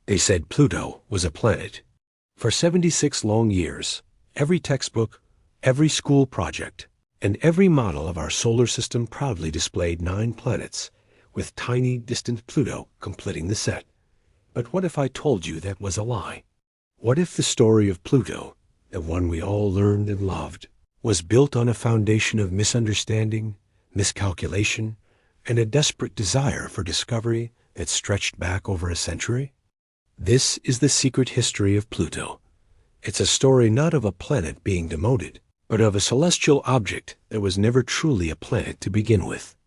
They said Pluto was a planet. For 76 long years, every textbook, every school project, and every model of our solar system proudly displayed 9 planets, with tiny, distant Pluto completing the set. But what if I told you that was a lie? What if the story of Pluto, the one we all learned and loved, was built on a foundation of misunderstanding, miscalculation, and a desperate desire for discovery that stretched back over a century? This is the secret history of Pluto. It's a story not of a planet being demoted, but of a celestial object that was never truly a planet to begin with.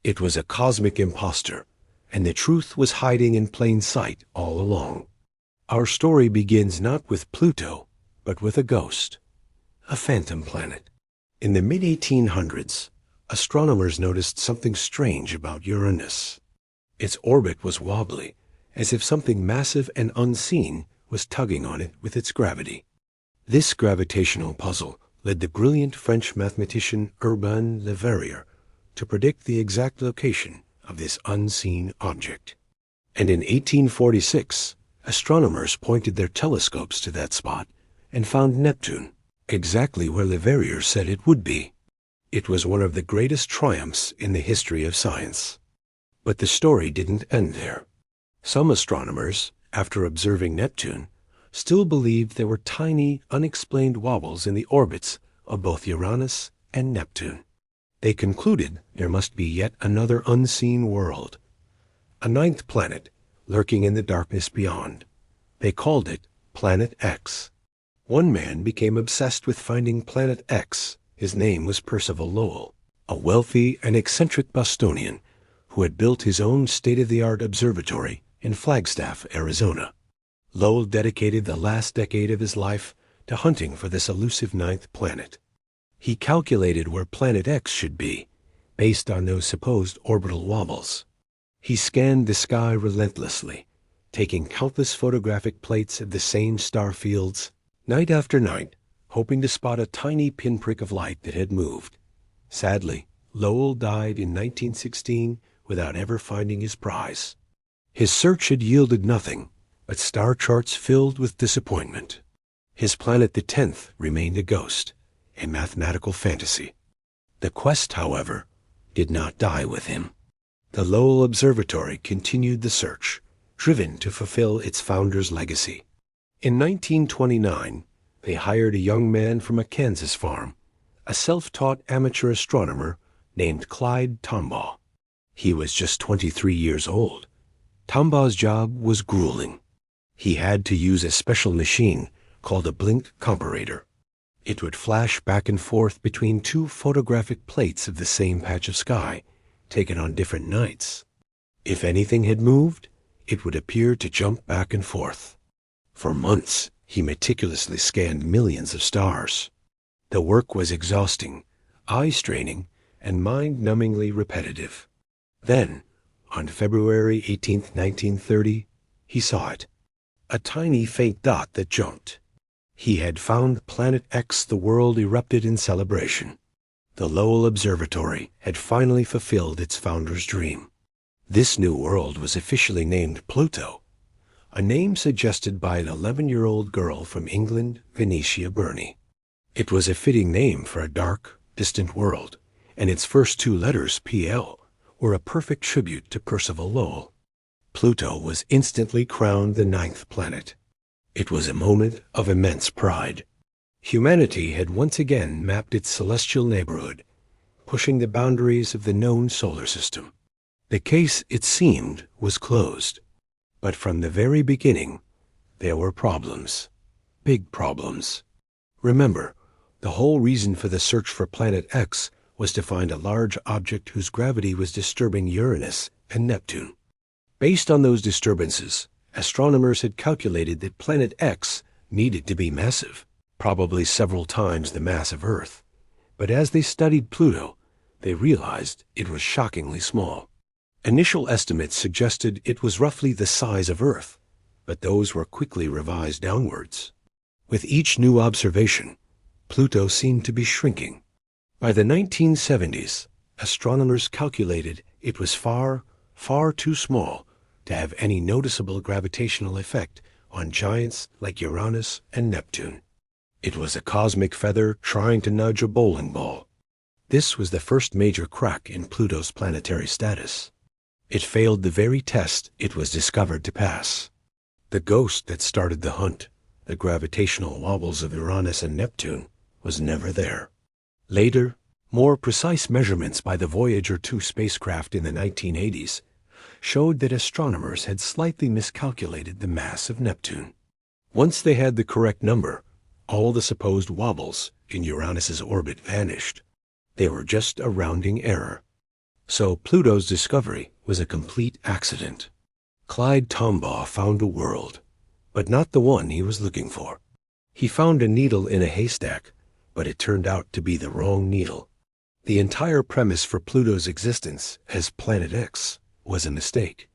It was a cosmic impostor, and the truth was hiding in plain sight all along. Our story begins not with Pluto, but with a ghost, a phantom planet. In the mid-1800s, astronomers noticed something strange about Uranus. Its orbit was wobbly, as if something massive and unseen was tugging on it with its gravity. This gravitational puzzle led the brilliant French mathematician Urbain Le Verrier to predict the exact location of this unseen object. And in 1846, astronomers pointed their telescopes to that spot and found Neptune, exactly where Le Verrier said it would be. It was one of the greatest triumphs in the history of science. But the story didn't end there. Some astronomers, after observing Neptune, still believed there were tiny, unexplained wobbles in the orbits of both Uranus and Neptune. They concluded there must be yet another unseen world, a 9th planet lurking in the darkness beyond. They called it Planet X. One man became obsessed with finding Planet X. His name was Percival Lowell, a wealthy and eccentric Bostonian who had built his own state-of-the-art observatory in Flagstaff, Arizona. Lowell dedicated the last decade of his life to hunting for this elusive 9th planet. He calculated where Planet X should be, based on those supposed orbital wobbles. He scanned the sky relentlessly, taking countless photographic plates of the same star fields, night after night, hoping to spot a tiny pinprick of light that had moved. Sadly, Lowell died in 1916 without ever finding his prize. His search had yielded nothing but star charts filled with disappointment. His planet, the 10th, remained a ghost, a mathematical fantasy. The quest, however, did not die with him. The Lowell Observatory continued the search, driven to fulfill its founder's legacy. In 1929, they hired a young man from a Kansas farm, a self-taught amateur astronomer named Clyde Tombaugh. He was just 23 years old. Tombaugh's job was grueling. He had to use a special machine called a blink comparator. It would flash back and forth between 2 photographic plates of the same patch of sky, taken on different nights. If anything had moved, it would appear to jump back and forth. For months, he meticulously scanned millions of stars. The work was exhausting, eye-straining, and mind-numbingly repetitive. Then, on February 18, 1930, he saw it. A tiny faint dot that jumped. He had found Planet X. The world erupted in celebration. The Lowell Observatory had finally fulfilled its founder's dream. This new world was officially named Pluto, a name suggested by an 11-year-old girl from England, Venetia Burney. It was a fitting name for a dark, distant world, and its first 2 letters, PL, were a perfect tribute to Percival Lowell. Pluto was instantly crowned the 9th planet. It was a moment of immense pride. Humanity had once again mapped its celestial neighborhood, pushing the boundaries of the known solar system. The case, it seemed, was closed. But from the very beginning, there were problems. Big problems. Remember, the whole reason for the search for Planet X was to find a large object whose gravity was disturbing Uranus and Neptune. Based on those disturbances, astronomers had calculated that Planet X needed to be massive, probably several times the mass of Earth. But as they studied Pluto, they realized it was shockingly small. Initial estimates suggested it was roughly the size of Earth, but those were quickly revised downwards. With each new observation, Pluto seemed to be shrinking. By the 1970s, astronomers calculated it was far, far too small to have any noticeable gravitational effect on giants like Uranus and Neptune. It was a cosmic feather trying to nudge a bowling ball. This was the first major crack in Pluto's planetary status. It failed the very test it was discovered to pass. The ghost that started the hunt, the gravitational wobbles of Uranus and Neptune, was never there. Later, more precise measurements by the Voyager 2 spacecraft in the 1980s showed that astronomers had slightly miscalculated the mass of Neptune. Once they had the correct number, all the supposed wobbles in Uranus's orbit vanished. They were just a rounding error. So Pluto's discovery was a complete accident. Clyde Tombaugh found a world, but not the one he was looking for. He found a needle in a haystack, but it turned out to be the wrong needle. The entire premise for Pluto's existence as Planet X was a mistake.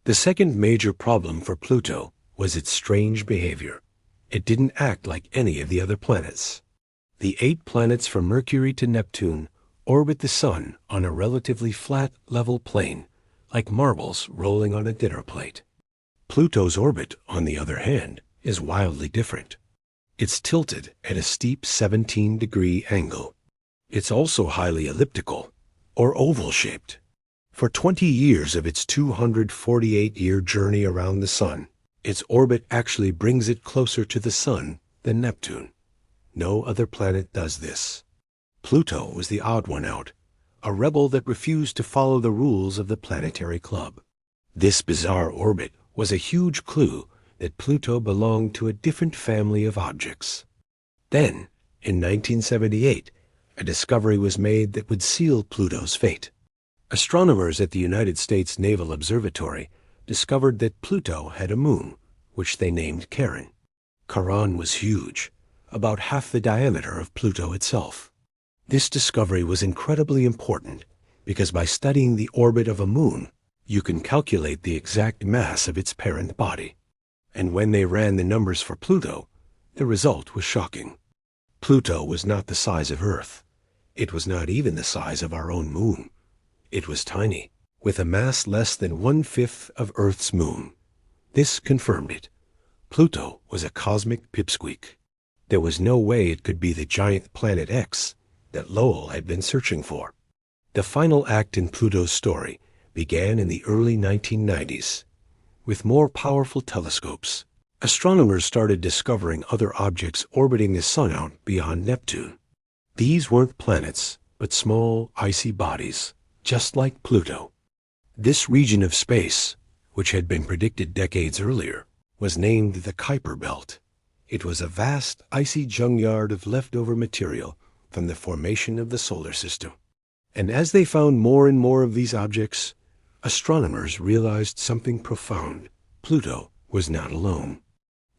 The second major problem for Pluto was its strange behavior. It didn't act like any of the other planets. The 8 planets from Mercury to Neptune orbit the Sun on a relatively flat, level plane, like marbles rolling on a dinner plate. Pluto's orbit, on the other hand, is wildly different. It's tilted at a steep 17-degree angle. It's also highly elliptical, or oval-shaped. For 20 years of its 248-year journey around the Sun, its orbit actually brings it closer to the Sun than Neptune. No other planet does this. Pluto was the odd one out, a rebel that refused to follow the rules of the planetary club. This bizarre orbit was a huge clue that Pluto belonged to a different family of objects. Then, in 1978, a discovery was made that would seal Pluto's fate. Astronomers at the United States Naval Observatory discovered that Pluto had a moon, which they named Charon. Charon was huge, about half the diameter of Pluto itself. This discovery was incredibly important because by studying the orbit of a moon, you can calculate the exact mass of its parent body. And when they ran the numbers for Pluto, the result was shocking. Pluto was not the size of Earth. It was not even the size of our own moon. It was tiny, with a mass less than 1/5 of Earth's moon. This confirmed it. Pluto was a cosmic pipsqueak. There was no way it could be the giant Planet X that Lowell had been searching for. The final act in Pluto's story began in the early 1990s. With more powerful telescopes, astronomers started discovering other objects orbiting the Sun out beyond Neptune. These weren't planets, but small, icy bodies, just like Pluto. This region of space, which had been predicted decades earlier, was named the Kuiper Belt. It was a vast, icy junkyard of leftover material from the formation of the solar system. And as they found more and more of these objects, astronomers realized something profound. Pluto was not alone.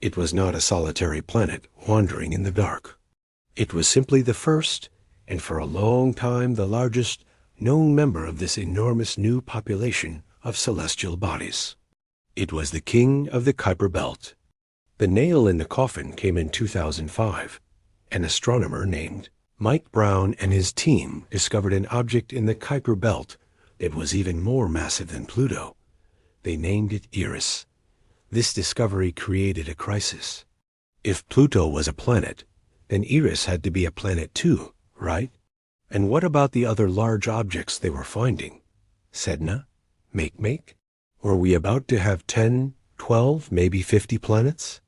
It was not a solitary planet wandering in the dark. It was simply the first, and for a long time the largest, known member of this enormous new population of celestial bodies. It was the king of the Kuiper Belt. The nail in the coffin came in 2005. An astronomer named Mike Brown and his team discovered an object in the Kuiper Belt that was even more massive than Pluto. They named it Eris. This discovery created a crisis. If Pluto was a planet, then Eris had to be a planet too, right? And what about the other large objects they were finding? Sedna? Makemake? Were we about to have 10, 12, maybe 50 planets?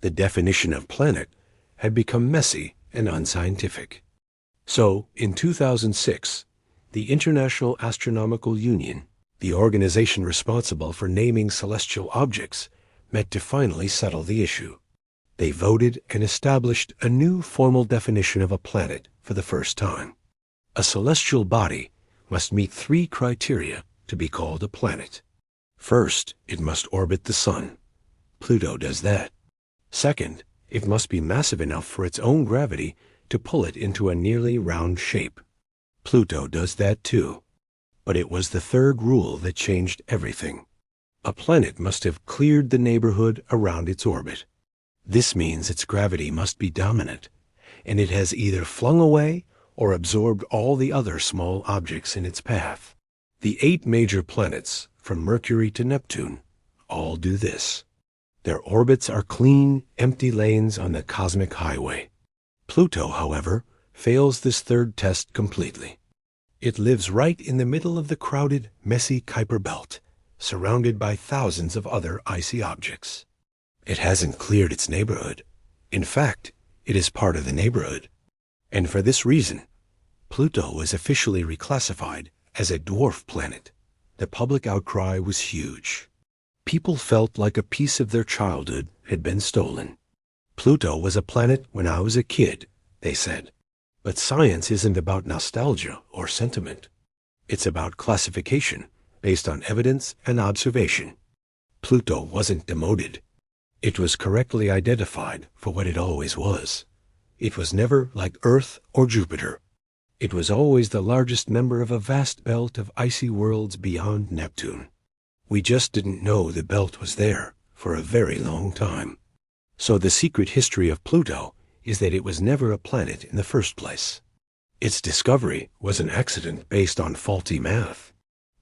The definition of planet had become messy and unscientific. So, in 2006, the International Astronomical Union, the organization responsible for naming celestial objects, met to finally settle the issue. They voted and established a new formal definition of a planet for the first time. A celestial body must meet 3 criteria to be called a planet. First, it must orbit the Sun. Pluto does that. Second, it must be massive enough for its own gravity to pull it into a nearly round shape. Pluto does that too. But it was the third rule that changed everything. A planet must have cleared the neighborhood around its orbit. This means its gravity must be dominant, and it has either flung away or absorbed all the other small objects in its path. The 8 major planets, from Mercury to Neptune, all do this. Their orbits are clean, empty lanes on the cosmic highway. Pluto, however, fails this third test completely. It lives right in the middle of the crowded, messy Kuiper belt, surrounded by thousands of other icy objects. It hasn't cleared its neighborhood. In fact, it is part of the neighborhood. And for this reason, Pluto was officially reclassified as a dwarf planet. The public outcry was huge. People felt like a piece of their childhood had been stolen. Pluto was a planet when I was a kid, they said. But science isn't about nostalgia or sentiment. It's about classification based on evidence and observation. Pluto wasn't demoted. It was correctly identified for what it always was. It was never like Earth or Jupiter. It was always the largest member of a vast belt of icy worlds beyond Neptune. We just didn't know the belt was there for a very long time. So the secret history of Pluto is that it was never a planet in the first place. Its discovery was an accident based on faulty math.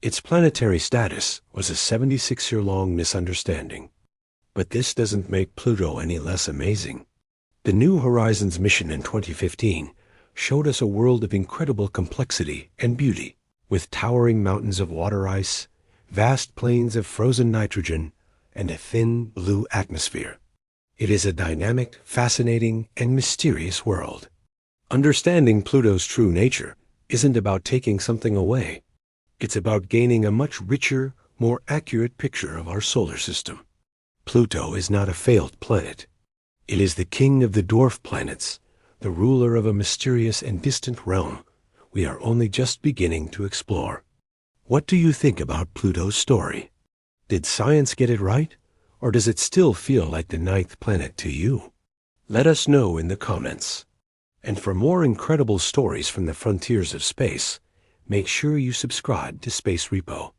Its planetary status was a 76-year-long misunderstanding. But this doesn't make Pluto any less amazing. The New Horizons mission in 2015 showed us a world of incredible complexity and beauty, with towering mountains of water ice, vast plains of frozen nitrogen, and a thin blue atmosphere. It is a dynamic, fascinating, and mysterious world. Understanding Pluto's true nature isn't about taking something away. It's about gaining a much richer, more accurate picture of our solar system. Pluto is not a failed planet. It is the king of the dwarf planets, the ruler of a mysterious and distant realm we are only just beginning to explore. What do you think about Pluto's story? Did science get it right, or does it still feel like the ninth planet to you? Let us know in the comments. And for more incredible stories from the frontiers of space, make sure you subscribe to Space Repo.